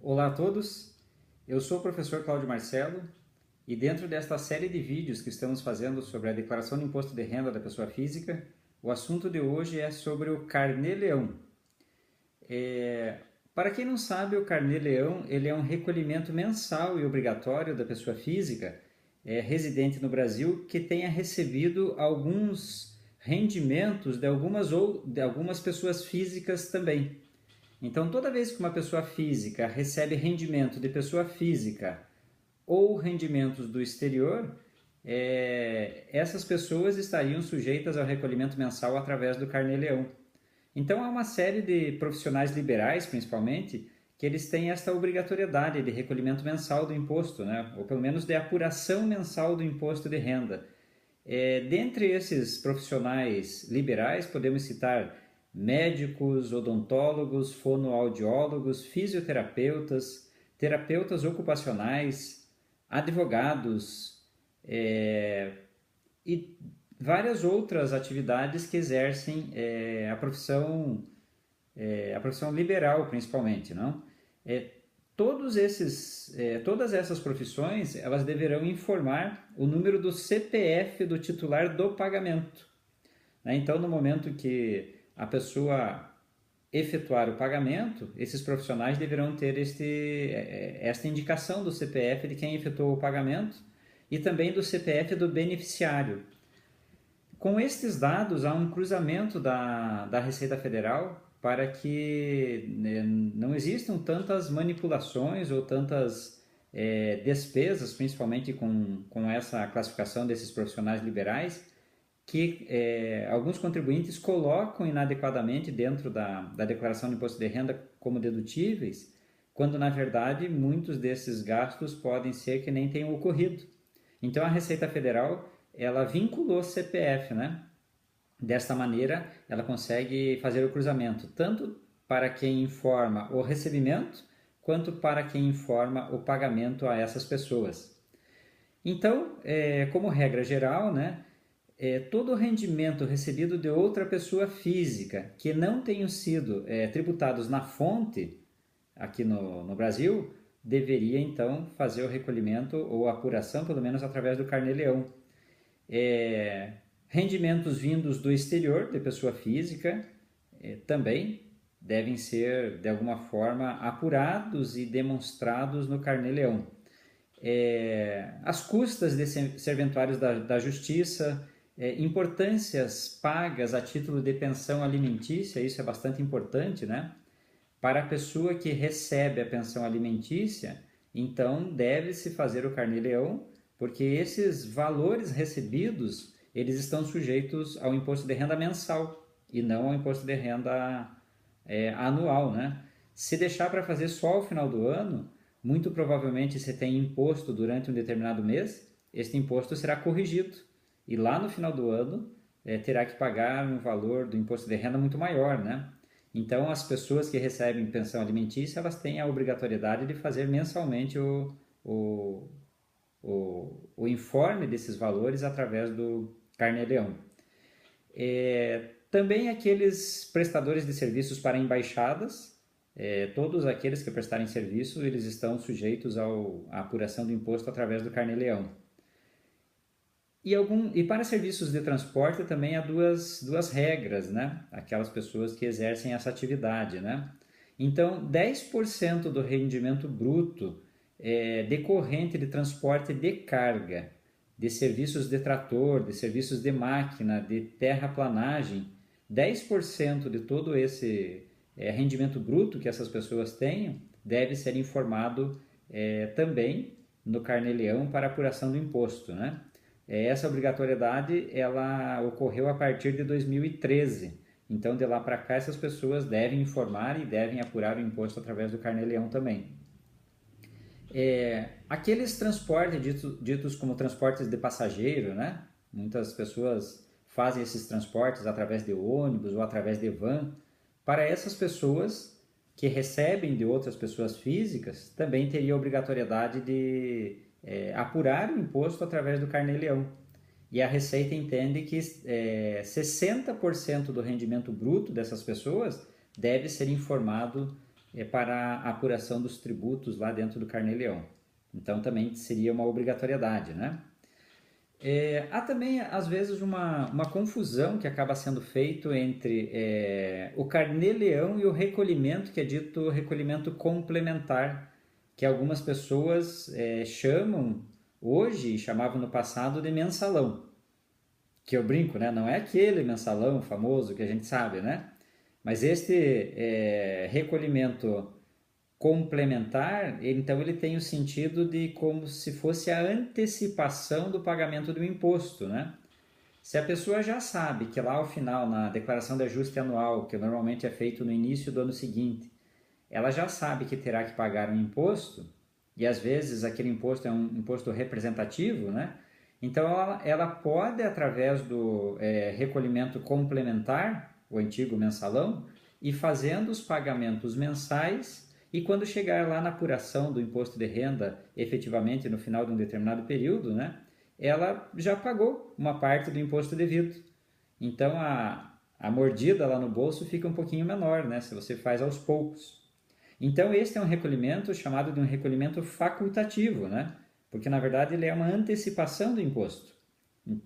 Olá a todos, eu sou o professor Cláudio Marcelo e dentro desta série de vídeos que estamos fazendo sobre a declaração de imposto de renda da pessoa física, o assunto de hoje é sobre o Carnê-Leão. Para quem não sabe, o Carnê-Leão ele é um recolhimento mensal e obrigatório da pessoa física residente no Brasil que tenha recebido alguns rendimentos de algumas pessoas físicas também. Então, toda vez que uma pessoa física recebe rendimento de pessoa física ou rendimentos do exterior, essas pessoas estariam sujeitas ao recolhimento mensal através do Carnê-Leão. Então, há uma série de profissionais liberais, principalmente, que eles têm esta obrigatoriedade de recolhimento mensal do imposto, né? Ou pelo menos de apuração mensal do imposto de renda. Dentre esses profissionais liberais, podemos citar médicos, odontólogos, fonoaudiólogos, fisioterapeutas, terapeutas ocupacionais, advogados e várias outras atividades que exercem a profissão liberal, principalmente, não? Todas essas profissões, elas deverão informar o número do CPF do titular do pagamento, né? Então, no momento que a pessoa efetuar o pagamento, esses profissionais deverão ter esta indicação do CPF de quem efetuou o pagamento e também do CPF do beneficiário. Com estes dados, há um cruzamento da Receita Federal para que não existam tantas manipulações ou tantas despesas, principalmente com essa classificação desses profissionais liberais, que alguns contribuintes colocam inadequadamente dentro da declaração de imposto de renda como dedutíveis, quando na verdade muitos desses gastos podem ser que nem tenham ocorrido. Então a Receita Federal ela vinculou CPF, né? Desta maneira, ela consegue fazer o cruzamento tanto para quem informa o recebimento, quanto para quem informa o pagamento a essas pessoas. Então, como regra geral, né, todo rendimento recebido de outra pessoa física que não tenham sido tributados na fonte, aqui no Brasil, deveria então fazer o recolhimento ou apuração, pelo menos através do Carnê-Leão. Rendimentos vindos do exterior, de pessoa física, também devem ser, de alguma forma, apurados e demonstrados no Carnê-Leão. As custas de serventuários da Justiça, importâncias pagas a título de pensão alimentícia, isso é bastante importante, né? Para a pessoa que recebe a pensão alimentícia, então deve-se fazer o Carnê-Leão, porque esses valores recebidos, eles estão sujeitos ao imposto de renda mensal e não ao imposto de renda anual, né? Se deixar para fazer só ao final do ano, muito provavelmente você tem imposto durante um determinado mês, este imposto será corrigido e lá no final do ano terá que pagar um valor do imposto de renda muito maior, né? Então, as pessoas que recebem pensão alimentícia, elas têm a obrigatoriedade de fazer mensalmente o informe desses valores através do Carnê-Leão. Também aqueles prestadores de serviços para embaixadas, todos aqueles que prestarem serviço, eles estão sujeitos à apuração do imposto através do Carnê-Leão. E para serviços de transporte também há duas regras, né? Aquelas pessoas que exercem essa atividade, né? Então, 10% do rendimento bruto decorrente de transporte de carga, de serviços de trator, de serviços de máquina, de terraplanagem, 10% de todo esse rendimento bruto que essas pessoas tenham deve ser informado também no Carnê-Leão para apuração do imposto, né? Essa obrigatoriedade ela ocorreu a partir de 2013. Então, de lá para cá, essas pessoas devem informar e devem apurar o imposto através do Carnê-Leão também. Aqueles transportes ditos como transportes de passageiro, né? Muitas pessoas fazem esses transportes através de ônibus ou através de van. Para essas pessoas que recebem de outras pessoas físicas, também teria a obrigatoriedade de apurar o imposto através do Carnê-Leão. E a Receita entende que 60% do rendimento bruto dessas pessoas deve ser informado para a apuração dos tributos lá dentro do Carnê-Leão. Então também seria uma obrigatoriedade, né? Há também, às vezes, uma confusão que acaba sendo feito entre o Carnê-Leão e o recolhimento, que é dito recolhimento complementar, que algumas pessoas chamam hoje, e chamavam no passado, de mensalão. Que eu brinco, né? Não é aquele mensalão famoso que a gente sabe, né? Mas este recolhimento complementar, então ele tem o sentido de como se fosse a antecipação do pagamento do imposto, né? Se a pessoa já sabe que lá ao final, na declaração de ajuste anual, que normalmente é feito no início do ano seguinte, ela já sabe que terá que pagar um imposto, e às vezes aquele imposto é um imposto representativo, né? Então ela pode, através do recolhimento complementar, o antigo mensalão, ir fazendo os pagamentos mensais e quando chegar lá na apuração do imposto de renda, efetivamente no final de um determinado período, né? Ela já pagou uma parte do imposto devido. Então a mordida lá no bolso fica um pouquinho menor, né? Se você faz aos poucos. Então, este é um recolhimento chamado de um recolhimento facultativo, né? Porque, na verdade, ele é uma antecipação do imposto.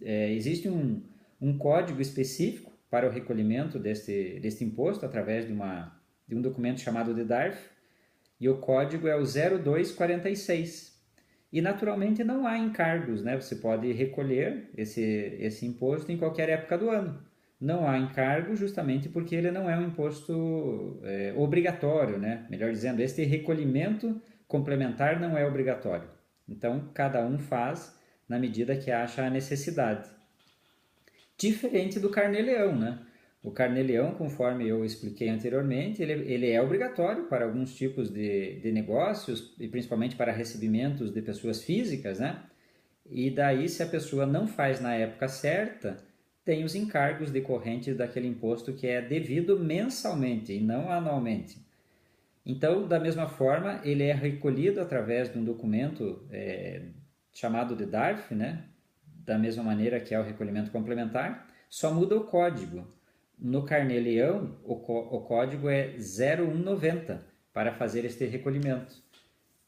Existe um código específico para o recolhimento deste imposto através de um documento chamado de DARF, e o código é o 0246. E, naturalmente, não há encargos, né? Você pode recolher esse imposto em qualquer época do ano. Não há encargo justamente porque ele não é um imposto obrigatório, né? Melhor dizendo, este recolhimento complementar não é obrigatório. Então, cada um faz na medida que acha a necessidade. Diferente do Carnê-Leão, né? O Carnê-Leão, conforme eu expliquei anteriormente, ele é obrigatório para alguns tipos de negócios e principalmente para recebimentos de pessoas físicas, né? E daí, se a pessoa não faz na época certa, tem os encargos decorrentes daquele imposto que é devido mensalmente e não anualmente. Então, da mesma forma, ele é recolhido através de um documento chamado de DARF, né? Da mesma maneira que é o recolhimento complementar, só muda o código. No Carnê-Leão, o código é 0190 para fazer este recolhimento,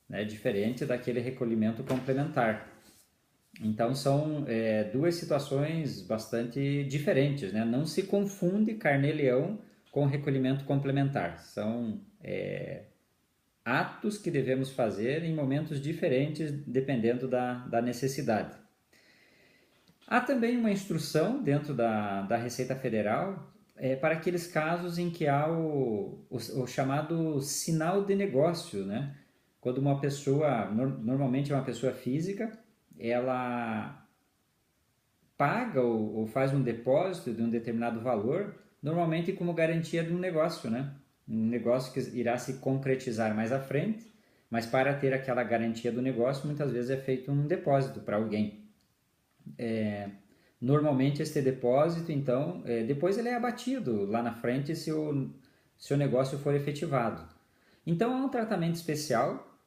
né? Diferente daquele recolhimento complementar. Então são duas situações bastante diferentes, né? Não se confunde Carnê-Leão com recolhimento complementar. São atos que devemos fazer em momentos diferentes, dependendo da necessidade. Há também uma instrução dentro da Receita Federal para aqueles casos em que há o chamado sinal de negócio, né? Quando uma pessoa, normalmente é uma pessoa física, ela paga ou faz um depósito de um determinado valor, normalmente como garantia de um negócio, né? Um negócio que irá se concretizar mais à frente, mas para ter aquela garantia do negócio, muitas vezes é feito um depósito para alguém. Normalmente este depósito, então, depois ele é abatido lá na frente se o negócio for efetivado. Então, há um tratamento especial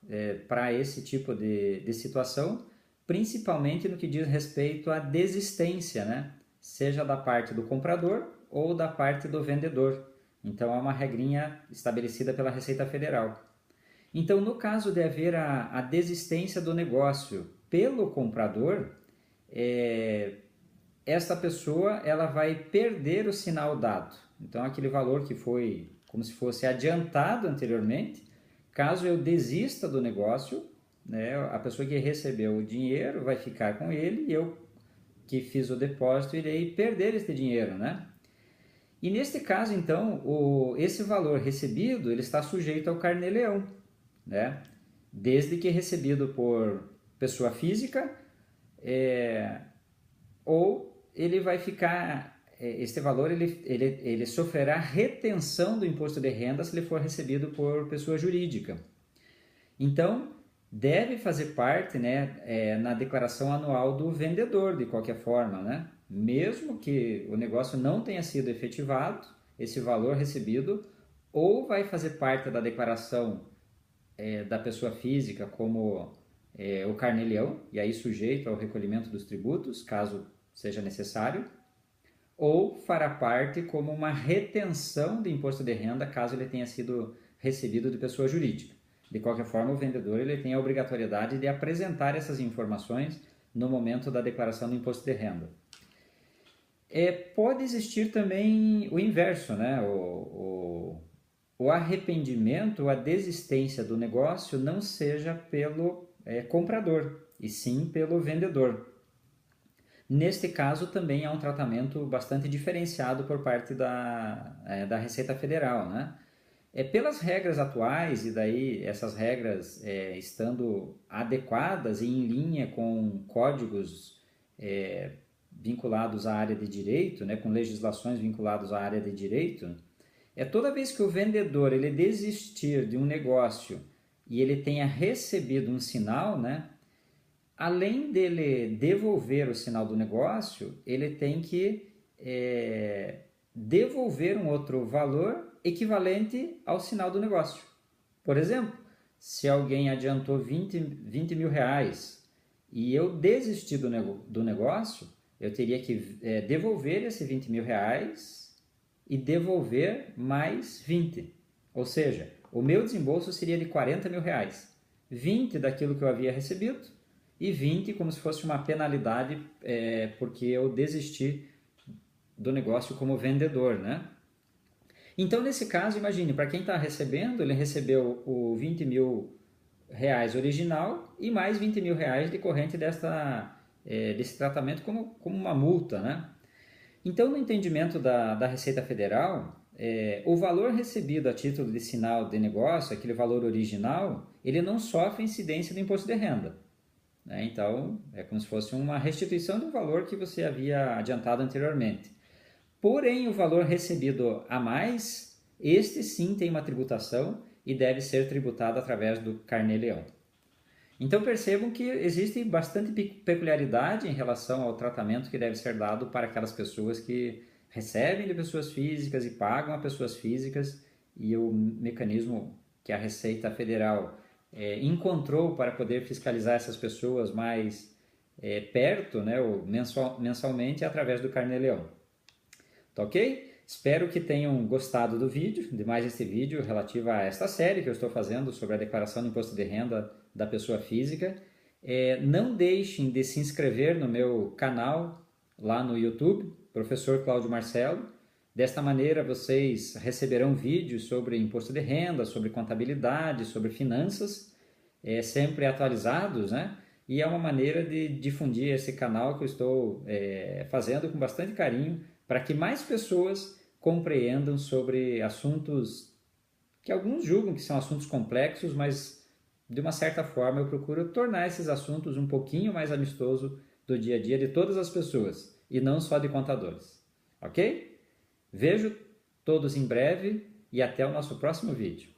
para esse tipo de situação, principalmente no que diz respeito à desistência, né? Seja da parte do comprador ou da parte do vendedor. Então, há uma regrinha estabelecida pela Receita Federal. Então, no caso de haver a desistência do negócio pelo comprador, esta pessoa ela vai perder o sinal dado. Então, aquele valor que foi como se fosse adiantado anteriormente, caso eu desista do negócio, né, a pessoa que recebeu o dinheiro vai ficar com ele e eu que fiz o depósito irei perder esse dinheiro, né? E neste caso, então, esse valor recebido ele está sujeito ao Carnê-Leão, né? Desde que recebido por pessoa física ou ele vai ficar, este valor ele sofrerá retenção do imposto de renda se ele for recebido por pessoa jurídica. Então, deve fazer parte, né, na declaração anual do vendedor, de qualquer forma, né? Mesmo que o negócio não tenha sido efetivado, esse valor recebido, ou vai fazer parte da declaração da pessoa física como o Carnê-Leão, e aí sujeito ao recolhimento dos tributos, caso seja necessário, ou fará parte como uma retenção de imposto de renda, caso ele tenha sido recebido de pessoa jurídica. De qualquer forma, o vendedor ele tem a obrigatoriedade de apresentar essas informações no momento da declaração do imposto de renda. Pode existir também o inverso, né? O arrependimento, a desistência do negócio não seja pelo comprador, e sim pelo vendedor. Neste caso, também há um tratamento bastante diferenciado por parte da Receita Federal, né? Pelas regras atuais, e daí essas regras estando adequadas e em linha com códigos vinculados à área de direito, né, com legislações vinculadas à área de direito, toda vez que o vendedor ele desistir de um negócio e ele tenha recebido um sinal, né, além dele devolver o sinal do negócio, ele tem que devolver um outro valor equivalente ao sinal do negócio. Por exemplo, se alguém adiantou 20 mil reais e eu desisti do negócio, eu teria que devolver esse 20 mil reais e devolver mais 20. Ou seja, o meu desembolso seria de 40 mil reais. 20 daquilo que eu havia recebido e 20 como se fosse uma penalidade porque eu desisti do negócio como vendedor, né? Então, nesse caso, imagine, para quem está recebendo, ele recebeu o 20 mil reais original e mais 20 mil reais decorrente desse tratamento como uma multa, né? Então, no entendimento da Receita Federal, o valor recebido a título de sinal de negócio, aquele valor original, ele não sofre incidência do imposto de renda, né? Então, é como se fosse uma restituição do valor que você havia adiantado anteriormente. Porém, o valor recebido a mais, este sim tem uma tributação e deve ser tributado através do Carnê-Leão. Então percebam que existe bastante peculiaridade em relação ao tratamento que deve ser dado para aquelas pessoas que recebem de pessoas físicas e pagam a pessoas físicas, e o mecanismo que a Receita Federal encontrou para poder fiscalizar essas pessoas mais perto, né, ou mensalmente, é através do Carnê-Leão. Tá ok? Espero que tenham gostado do vídeo, de mais este vídeo relativo a esta série que eu estou fazendo sobre a declaração do imposto de renda da pessoa física. Não deixem de se inscrever no meu canal lá no YouTube, Professor Cláudio Marcelo. Desta maneira vocês receberão vídeos sobre imposto de renda, sobre contabilidade, sobre finanças, sempre atualizados, né? E é uma maneira de difundir esse canal que eu estou fazendo com bastante carinho, para que mais pessoas compreendam sobre assuntos que alguns julgam que são assuntos complexos, mas de uma certa forma eu procuro tornar esses assuntos um pouquinho mais amistoso do dia a dia de todas as pessoas e não só de contadores. Ok? Vejo todos em breve e até o nosso próximo vídeo.